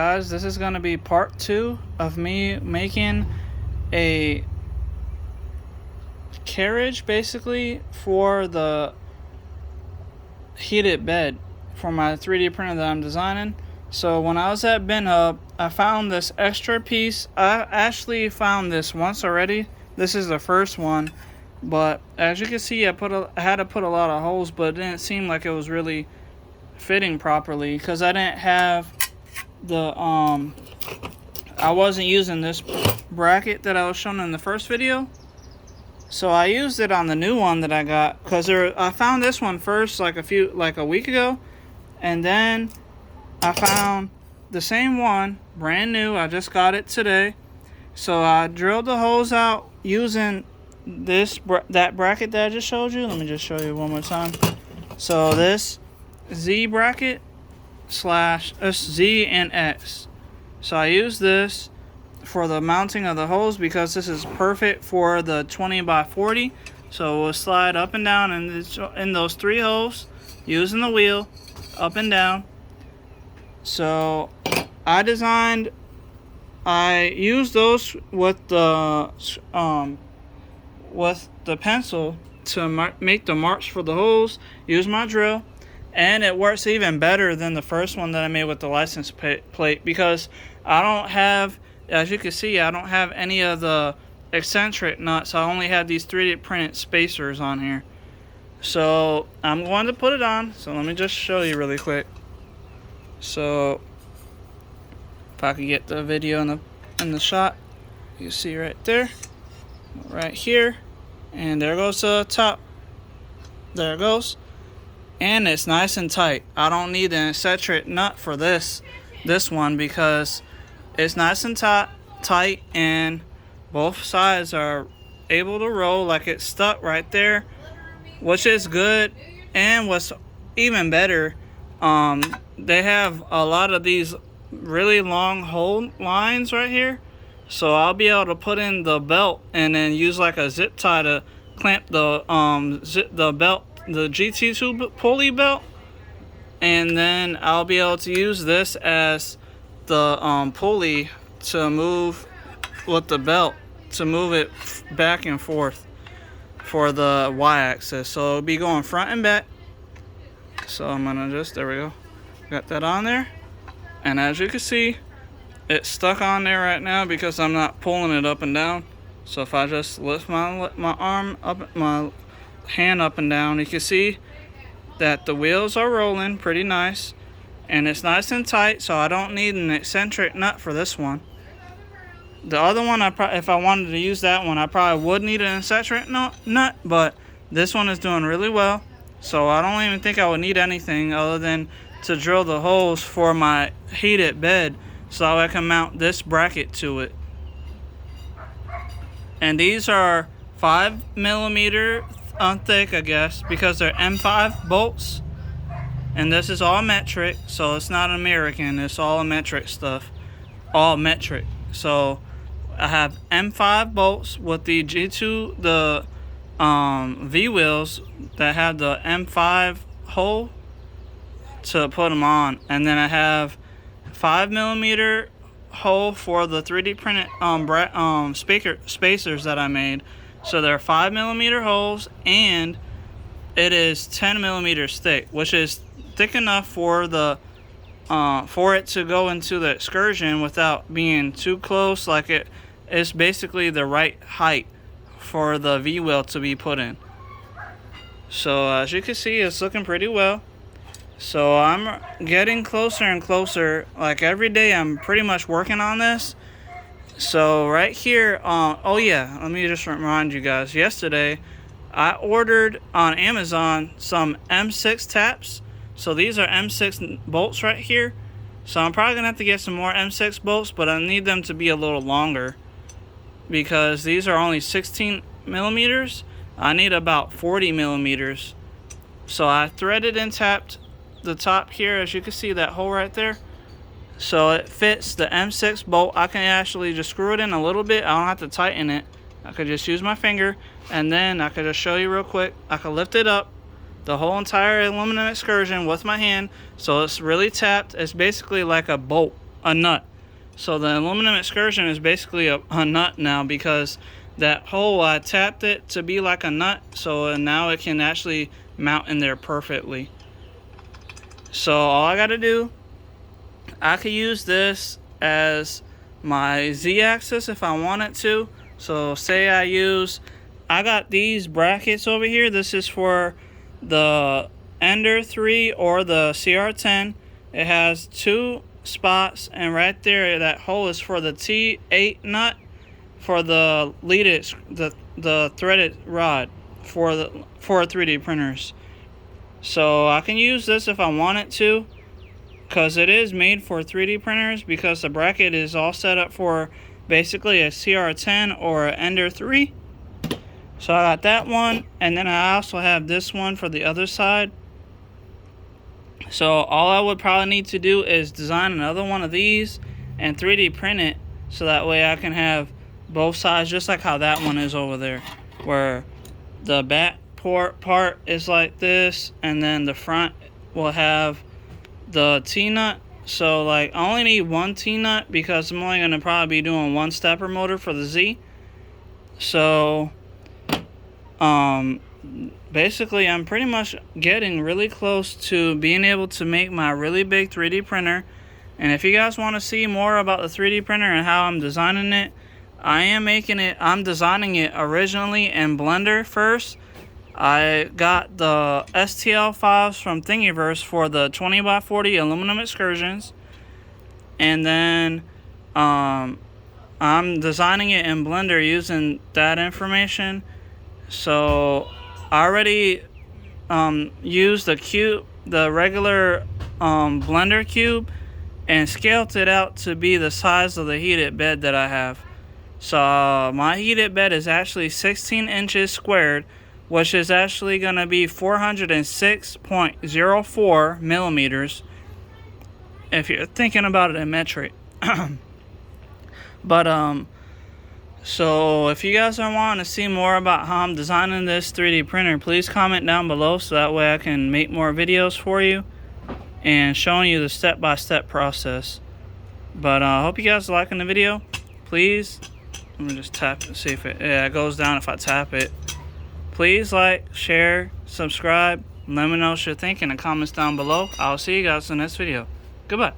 Guys, this is going to be part 2 of me making a carriage basically for the heated bed for my 3D printer that I'm designing. So when I was at BenHub, I found this extra piece. I actually found this once already. This is the first one, but as you can see, I had to put a lot of holes, but it didn't seem like it was really fitting properly because I didn't have the I wasn't using this bracket that I was showing in the first video, so I used it on the new one that I got because I found this one first like a week ago, and then I found the same one brand new. I just got it today, so I drilled the holes out using that bracket that I just showed you. Let me just show you one more time. So this Z bracket slash Z and X. So I use this for the mounting of the hose because this is perfect for the 20 by 40. So we'll slide up and down in those 3 holes using the wheel up and down. So I used those with the pencil to make the marks for the holes. Use my drill. And it works even better than the first one that I made with the license plate because I don't have, as you can see, I don't have any of the eccentric nuts. I only have these 3D printed spacers on here. So I'm going to put it on. So let me just show you really quick. So if I could get the video in the shot, you see right there, right here, and there goes the top. There it goes. And it's nice and tight. I don't need an eccentric nut for this one because it's nice and tight, and both sides are able to roll like it's stuck right there, which is good. And what's even better, they have a lot of these really long hole lines right here, so I'll be able to put in the belt and then use like a zip tie to clamp the belt, the GT2 pulley belt, and then I'll be able to use this as the pulley to move with the belt, to move it back and forth for the y-axis. So it'll be going front and back. So I'm gonna there we go, got that on there, and as you can see, it's stuck on there right now because I'm not pulling it up and down. So if I just lift my arm up, my hand up and down, you can see that the wheels are rolling pretty nice, and it's nice and tight, so I don't need an eccentric nut for this one. The other one, if I wanted to use that one, I probably would need an eccentric nut, but this one is doing really well, so I don't even think I would need anything other than to drill the holes for my heated bed so I can mount this bracket to it. And these are 5mm thick, I guess, because they're M5 bolts, and this is all metric, so it's not American, it's all metric stuff, all metric. So I have M5 bolts with the G2, the V wheels that have the M5 hole to put them on, and then I have 5mm hole for the 3D printed spacers that I made. So they're 5mm holes, and it is 10mm thick, which is thick enough for the for it to go into the excursion without being too close. Like it's basically the right height for the V wheel to be put in. So as you can see, it's looking pretty well. So I'm getting closer and closer. Like every day, I'm pretty much working on this. So right here, oh yeah, let me just remind you guys, yesterday I ordered on Amazon some M6 taps. So these are M6 bolts right here. So I'm probably gonna have to get some more M6 bolts, but I need them to be a little longer because these are only 16mm. I need about 40mm. So I threaded and tapped the top here, as you can see, that hole right there. So it fits the M6 bolt. I can actually just screw it in a little bit. I don't have to tighten it. I could just use my finger, and then I could just show you real quick. I could lift it up, the whole entire aluminum excursion with my hand, so it's really tapped. It's basically like a bolt a nut. So the aluminum excursion is basically a nut now, because that hole, I tapped it to be like a nut, so now it can actually mount in there perfectly. So all I gotta do, I could use this as my Z-axis if I wanted to. So say I got these brackets over here. This is for the Ender 3 or the CR10. It has 2 spots, and right there, that hole is for the T8 nut for the leaded, the threaded rod for 3D printers. So I can use this if I wanted to, because it is made for 3D printers, because the bracket is all set up for basically a CR10 or an Ender 3. So I got that one, and then I also have this one for the other side. So all I would probably need to do is design another one of these and 3D print it, so that way I can have both sides, just like how that one is over there, where the back part is like this, and then the front will have the T-nut. So like I only need one T-nut, because I'm only going to probably be doing one stepper motor for the Z. So basically I'm pretty much getting really close to being able to make my really big 3D printer. And if you guys want to see more about the 3D printer and how I'm designing it, I'm designing it originally in Blender first. I got the STL files from Thingiverse for the 20x40 aluminum excursions, and then I'm designing it in Blender using that information. So I already used the regular Blender cube, and scaled it out to be the size of the heated bed that I have. So my heated bed is actually 16 inches squared, which is actually going to be 406.04 millimeters if you're thinking about it in metric. But so if you guys are wanting to see more about how I'm designing this 3D printer, please comment down below, so that way I can make more videos for you and showing you the step-by-step process. But I hope you guys are liking the video. Please, let me just tap it, see if it goes down if I tap it. Please like, share, subscribe, and let me know what you're thinking in the comments down below. I'll see you guys in the next video. Goodbye.